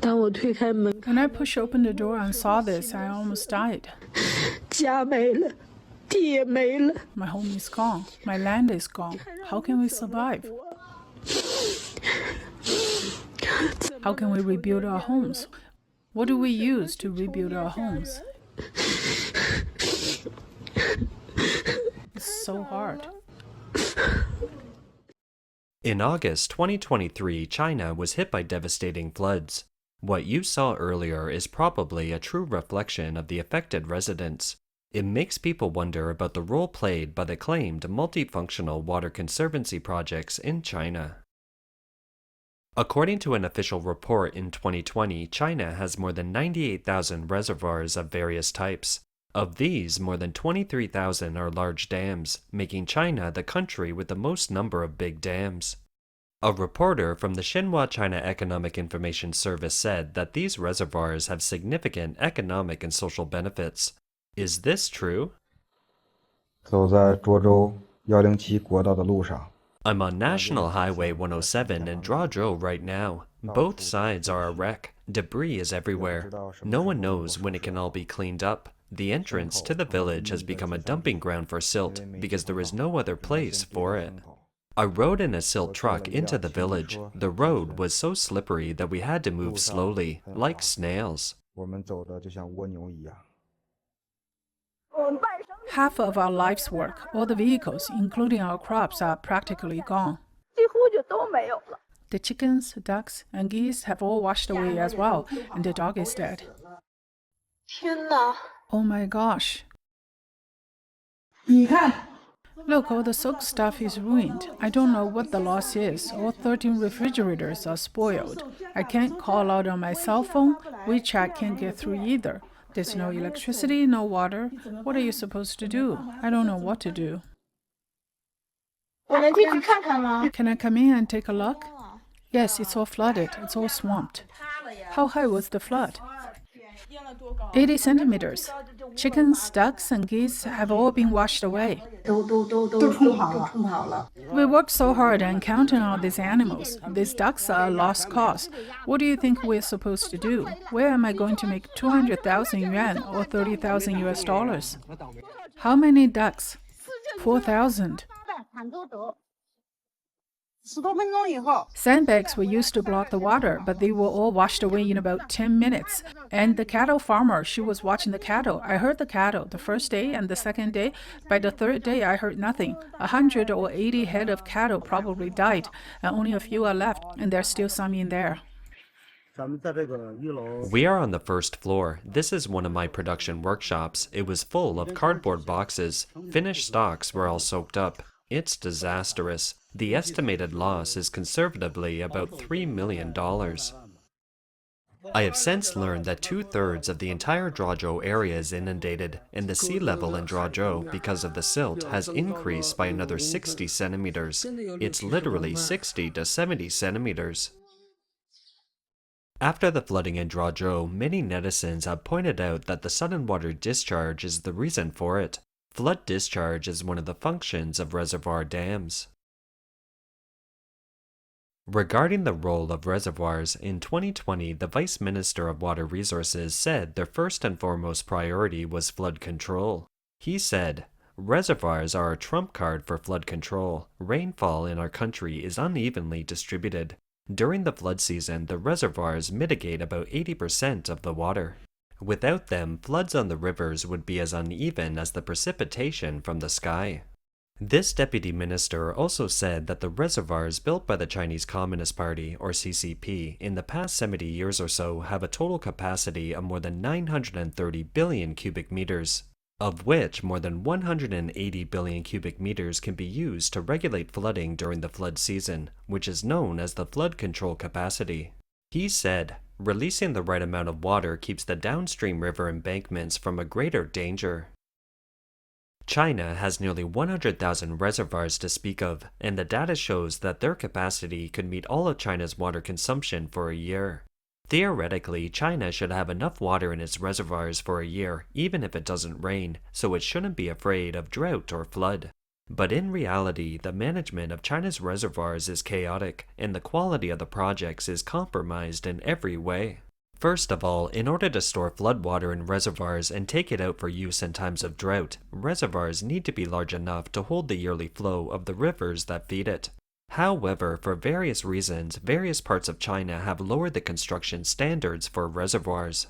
When I pushed open the door and saw this, I almost died. 家没了，地也没了。 My home is gone. My land is gone. How can we survive? How can we rebuild our homes? What do we use to rebuild our homes? It's so hard. In August 2023, China was hit by devastating floods. What you saw earlier is probably a true reflection of the affected residents. It makes people wonder about the role played by the claimed multifunctional water conservancy projects in China. According to an official report in 2020, China has more than 98,000 reservoirs of various types. Of these, more than 23,000 are large dams, making China the country with the most number of big dams. A reporter from the Xinhua China Economic Information Service said that these reservoirs have significant economic and social benefits. Is this true? 走在涿州107国道的路上。 I'm on National Highway 107 in Drought right now. Both sides are a wreck. Debris is everywhere. No one knows when it can all be cleaned up. The entrance to the village has become a dumping ground for silt because there is no other place for it. I rode in a silt truck into the village. The road was so slippery that we had to move slowly, like snails. 我们走的就像蜗牛一样。 Half of our life's work, all the vehicles, including our crops, are practically gone. The chickens, ducks, and geese have all washed away as well, and the dog is dead. Oh my gosh. Look, all the soaked stuff is ruined. I don't know what the loss is. All 13 refrigerators are spoiled. I can't call out on my cell phone. WeChat can't get through either. There's no electricity, no water. What are you supposed to do? I don't know what to do. Can I come in and take a look? Yes, it's all flooded. It's all swamped. How high was the flood? 80 centimeters. Chickens, ducks, and geese have all been washed away. We worked so hard and counting all these animals. These ducks are a lost cause. What do you think we're supposed to do? Where am I going to make 200,000 yuan or 30,000 US dollars? How many ducks? 4,000. Sandbags were used to block the water, but they were all washed away in about 10 minutes. And the cattle farmer, she was watching the cattle. I heard the cattle the first day and the second day. By the third day, I heard nothing. 100 or 80 head of cattle probably died, and only a few are left, and there's still some in there. We are on the first floor. This is one of my production workshops. It was full of cardboard boxes. Finished stocks were all soaked up. It's disastrous. The estimated loss is conservatively about $3 million. I have since learned that 2/3 of the entire Drazhou area is inundated, and the sea level in Drazhou, because of the silt, has increased by another 60 centimeters. It's literally 60 to 70 centimeters. After the flooding in Drazhou, many netizens have pointed out that the sudden water discharge is the reason for it. Flood discharge is one of the functions of reservoir dams. Regarding the role of reservoirs, in 2020, the Vice Minister of Water Resources said their first and foremost priority was flood control. He said, "Reservoirs are a trump card for flood control. Rainfall in our country is unevenly distributed. During the flood season, the reservoirs mitigate about 80% of the water. Without them, floods on the rivers would be as uneven as the precipitation from the sky." This deputy minister also said that the reservoirs built by the Chinese Communist Party, or CCP, in the past 70 years or so have a total capacity of more than 930 billion cubic meters, of which more than 180 billion cubic meters can be used to regulate flooding during the flood season, which is known as the flood control capacity. He said, "Releasing the right amount of water keeps the downstream river embankments from a greater danger." China has nearly 100,000 reservoirs to speak of, and the data shows that their capacity could meet all of China's water consumption for a year. Theoretically, China should have enough water in its reservoirs for a year, even if it doesn't rain, so it shouldn't be afraid of drought or flood. But in reality, the management of China's reservoirs is chaotic, and the quality of the projects is compromised in every way. First of all, in order to store floodwater in reservoirs and take it out for use in times of drought, reservoirs need to be large enough to hold the yearly flow of the rivers that feed it. However, for various reasons, various parts of China have lowered the construction standards for reservoirs.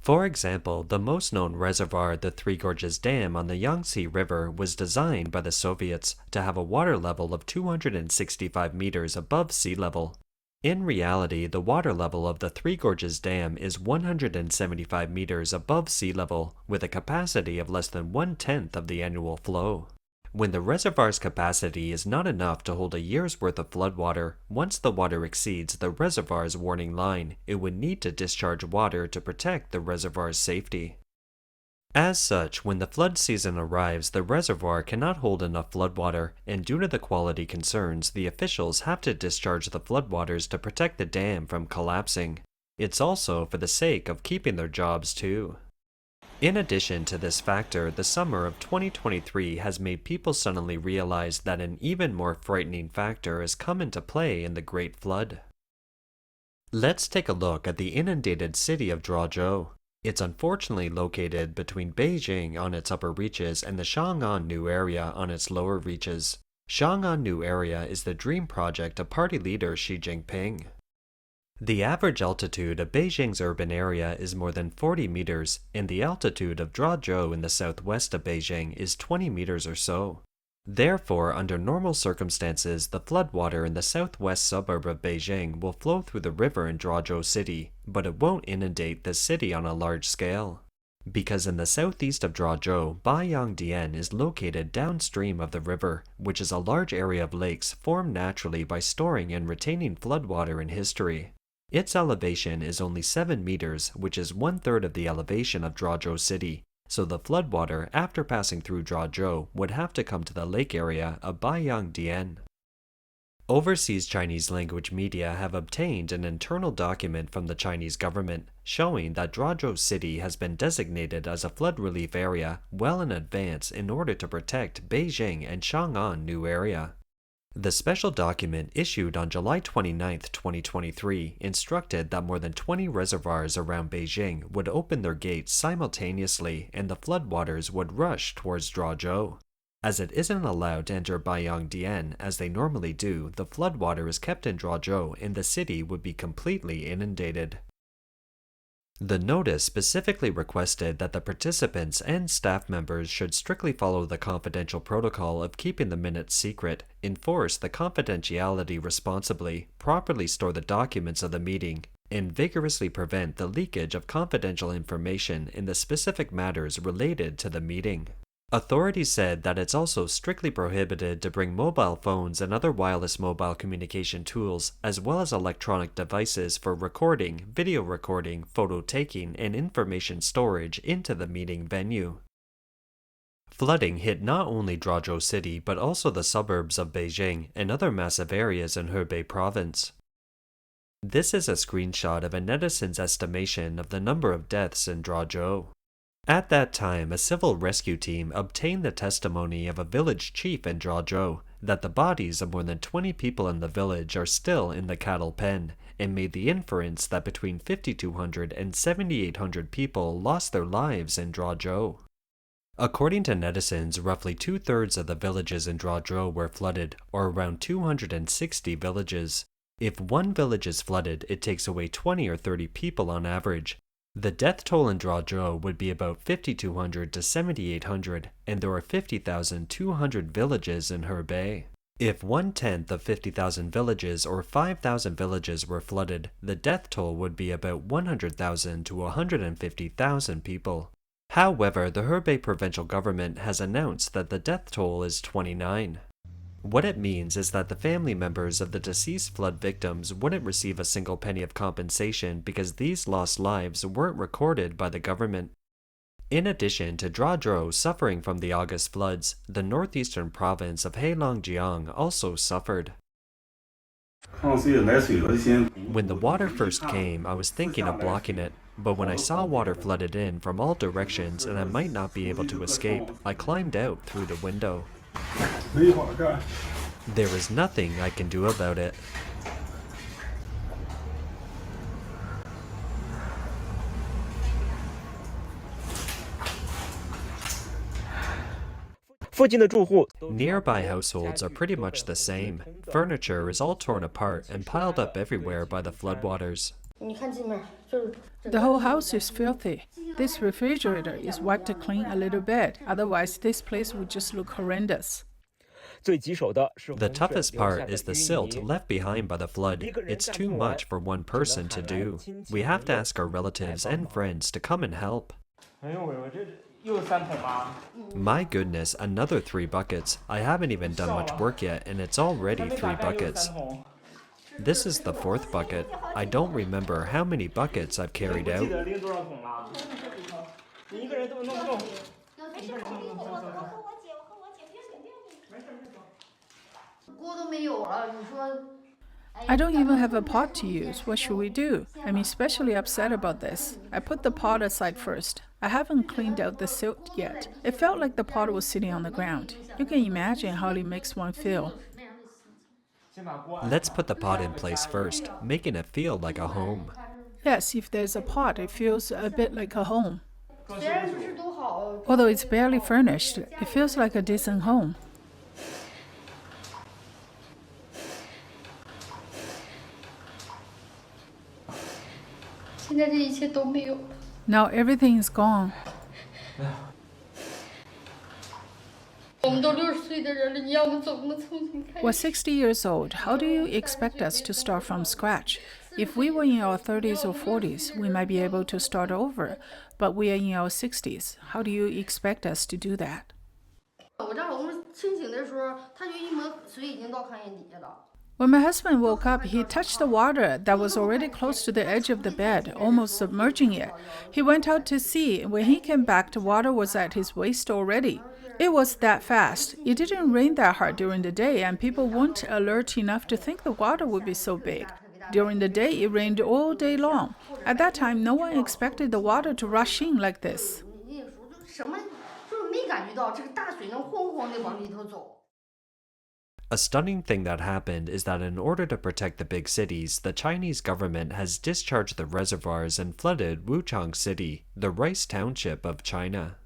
For example, the most known reservoir, the Three Gorges Dam on the Yangtze River, was designed by the Soviets to have a water level of 265 meters above sea level. In reality, the water level of the Three Gorges Dam is 175 meters above sea level, with a capacity of less than 1/10 of the annual flow. When the reservoir's capacity is not enough to hold a year's worth of floodwater, once the water exceeds the reservoir's warning line, it would need to discharge water to protect the reservoir's safety. As such, when the flood season arrives, the reservoir cannot hold enough floodwater, and due to the quality concerns, the officials have to discharge the floodwaters to protect the dam from collapsing. It's also for the sake of keeping their jobs too. In addition to this factor, the summer of 2023 has made people suddenly realize that an even more frightening factor has come into play in the Great Flood. Let's take a look at the inundated city of Drought. It's unfortunately located between Beijing on its upper reaches and the Chang'an-New area on its lower reaches. Chang'an-New area is the dream project of party leader Xi Jinping. The average altitude of Beijing's urban area is more than 40 meters, and the altitude of Drought in the southwest of Beijing is 20 meters or so. Therefore, under normal circumstances, the floodwater in the southwest suburb of Beijing will flow through the river in Drought City, but it won't inundate the city on a large scale. Because in the southeast of Drought, Baiyangdian is located downstream of the river, which is a large area of lakes formed naturally by storing and retaining floodwater in history. Its elevation is only 7 meters, which is 1/3 of the elevation of Drought City, so the floodwater after passing through Drought would have to come to the lake area of Baiyangdian. Overseas Chinese language media have obtained an internal document from the Chinese government showing that Drought City has been designated as a flood relief area well in advance in order to protect Beijing and Chang'an-New area. The special document issued on July 29, 2023, instructed that more than 20 reservoirs around Beijing would open their gates simultaneously and the floodwaters would rush towards Drought. As it isn't allowed to enter Baiyangdian as they normally do, the floodwater is kept in Drought and the city would be completely inundated. The notice specifically requested that the participants and staff members should strictly follow the confidential protocol of keeping the minutes secret, enforce the confidentiality responsibly, properly store the documents of the meeting, and vigorously prevent the leakage of confidential information in the specific matters related to the meeting. Authorities said that it's also strictly prohibited to bring mobile phones and other wireless mobile communication tools, as well as electronic devices for recording, video recording, photo taking, and information storage into the meeting venue. Flooding hit not only Drought City but also the suburbs of Beijing and other massive areas in Hebei province. This is a screenshot of a netizen's estimation of the number of deaths in Drought. At that time, a civil rescue team obtained the testimony of a village chief in Drought that the bodies of more than 20 people in the village are still in the cattle pen, and made the inference that between 5,200 and 7,800 people lost their lives in Drought. According to netizens, roughly 2/3 of the villages in Drought were flooded, or around 260 villages. If one village is flooded, it takes away 20 or 30 people on average. The death toll in Drought would be about 5,200 to 7,800, and there are 50,200 villages in Hebei. If 1/10 of 50,000 villages or 5,000 villages were flooded, the death toll would be about 100,000 to 150,000 people. However, the Hebei provincial government has announced that the death toll is 29. What it means is that the family members of the deceased flood victims wouldn't receive a single penny of compensation because these lost lives weren't recorded by the government. In addition to Drought suffering from the August floods, the northeastern province of Heilongjiang also suffered. When the water first came, I was thinking of blocking it, but when I saw water flooded in from all directions and I might not be able to escape, I climbed out through the window. There is nothing I can do about it. Nearby households are pretty much the same. Furniture is all torn apart and piled up everywhere by the floodwaters. The whole house is filthy. This refrigerator is wiped clean a little bit, otherwise this place would just look horrendous. The toughest part is the silt left behind by the flood. It's too much for one person to do. We have to ask our relatives and friends to come and help. My goodness, another 3 buckets. I haven't even done much work yet and it's already 3 buckets. This is the 4th bucket. I don't remember how many buckets I've carried out. I don't even have a pot to use. What should we do? I'm especially upset about this. I put the pot aside first. I haven't cleaned out the silt yet. It felt like the pot was sitting on the ground. You can imagine how it makes one feel. Let's put the pot in place first, making it feel like a home. Yes, if there's a pot, it feels a bit like a home. Although it's barely furnished, it feels like a decent home. Now everything is gone. We're 60 years old. How do you expect us to start from scratch? If we were in our 30s or 40s, we might be able to start over. But we are in our 60s. How do you expect us to do that? When my husband woke up, he touched the water that was already close to the edge of the bed, almost submerging it. He went out to see. When he came back, the water was at his waist already. It was that fast. It didn't rain that hard during the day, and people weren't alert enough to think the water would be so big. During the day, it rained all day long. At that time, no one expected the water to rush in like this. A stunning thing that happened is that in order to protect the big cities, the Chinese government has discharged the reservoirs and flooded Wuchang City, the rice township of China.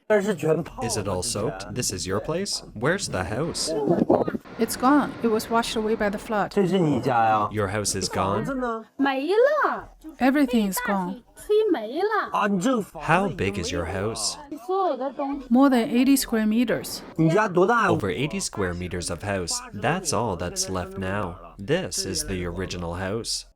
Is it all soaked? This is your place? Where's the house? It's gone. It was washed away by the flood. Your house is gone? Everything is gone. How big is your house? More than 80 square meters. Over 80 square meters of house. That's all that's left now. This is the original house.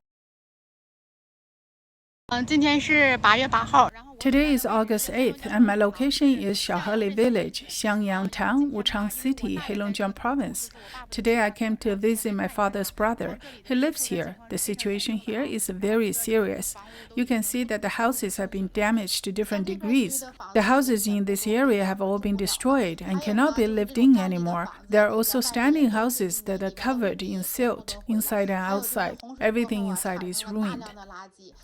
Today is August 8th, and my location is Xiaoheli Village, Xiangyang Town, Wuchang City, Heilongjiang Province. Today I came to visit my father's brother. He lives here. The situation here is very serious. You can see that the houses have been damaged to different degrees. The houses in this area have all been destroyed and cannot be lived in anymore. There are also standing houses that are covered in silt, inside and outside. Everything inside is ruined.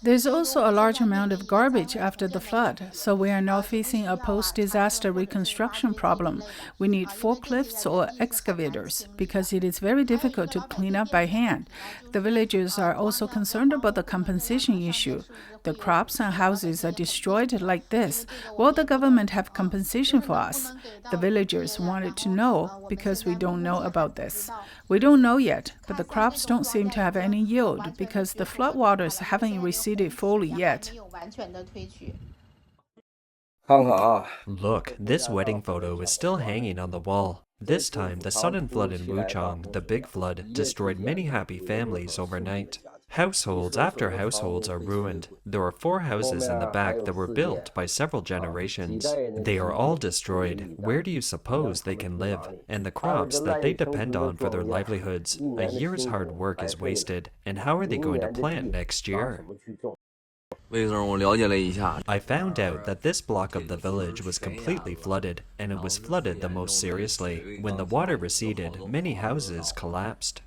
There's also a large amount of garbage after the flood, so we are now facing a post-disaster reconstruction problem. We need forklifts or excavators because it is very difficult to clean up by hand. The villagers are also concerned about the compensation issue. The crops and houses are destroyed like this. Will the government have compensation for us? The villagers wanted to know because we don't know about this. We don't know yet, but the crops don't seem to have any yield because the floodwaters haven't receded fully yet. Look, this wedding photo is still hanging on the wall. This time, the sudden flood in Wuchang, the big flood, destroyed many happy families overnight. Households after households are ruined. There are 4 houses in the back that were built by several generations. They are all destroyed. Where do you suppose they can live? And the crops that they depend on for their livelihoods. A year's hard work is wasted. And how are they going to plant next year? I found out that this block of the village was completely flooded, and it was flooded the most seriously. When the water receded, many houses collapsed.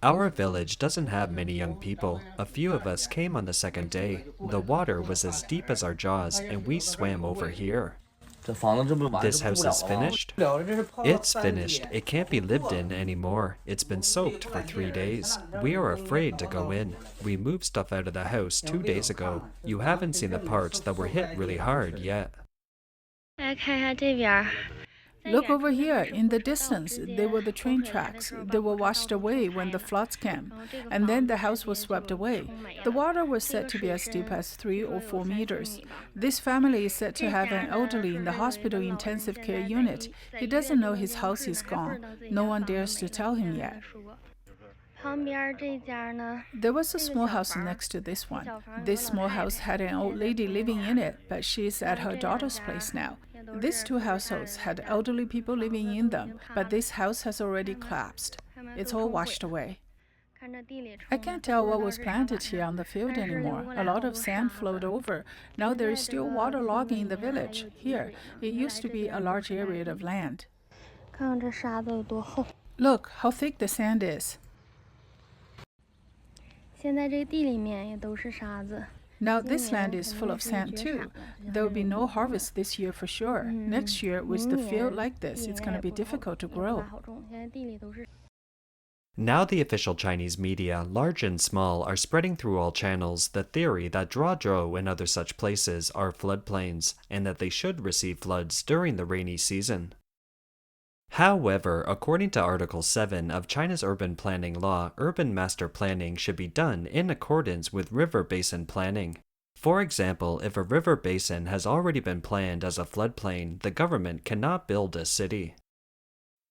Our village doesn't have many young people. A few of us came on the second day. The water was as deep as our jaws, and we swam over here. This house is finished? It's finished. It can't be lived in anymore. It's been soaked for 3 days. We are afraid to go in. We moved stuff out of the house 2 days ago. You haven't seen the parts that were hit really hard yet. Look over here. In the distance, there were the train tracks. They were washed away when the floods came, and then the house was swept away. The water was said to be as deep as 3 or 4 meters. This family is said to have an elderly in the hospital intensive care unit. He doesn't know his house is gone. No one dares to tell him yet. There was a small house next to this one. This small house had an old lady living in it, but she's at her daughter's place now. These 2 households had elderly people living in them, but this house has already collapsed. It's all washed away. I can't tell what was planted here on the field anymore. A lot of sand flowed over. Now there is still waterlogging in the village. Here, it used to be a large area of land. Look how thick the sand is. Now this land is full of sand too. There will be no harvest this year for sure. Next year, with the field like this, it's going to be difficult to grow. Now the official Chinese media, large and small, are spreading through all channels the theory that Zhuozhou and other such places are floodplains, and that they should receive floods during the rainy season. However, according to Article 7 of China's urban planning law, urban master planning should be done in accordance with river basin planning. For example, if a river basin has already been planned as a floodplain, the government cannot build a city.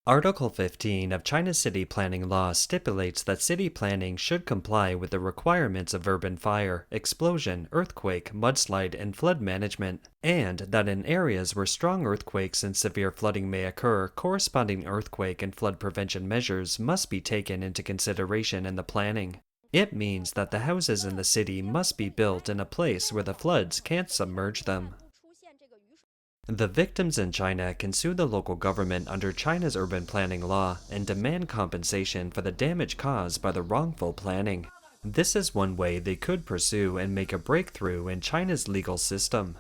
Article 15 of China's city planning law stipulates that city planning should comply with the requirements of urban fire, explosion, earthquake, mudslide, and flood management, and that in areas where strong earthquakes and severe flooding may occur, corresponding earthquake and flood prevention measures must be taken into consideration in the planning. It means that the houses in the city must be built in a place where the floods can't submerge them. The victims in China can sue the local government under China's urban planning law and demand compensation for the damage caused by the wrongful planning. This is one way they could pursue and make a breakthrough in China's legal system.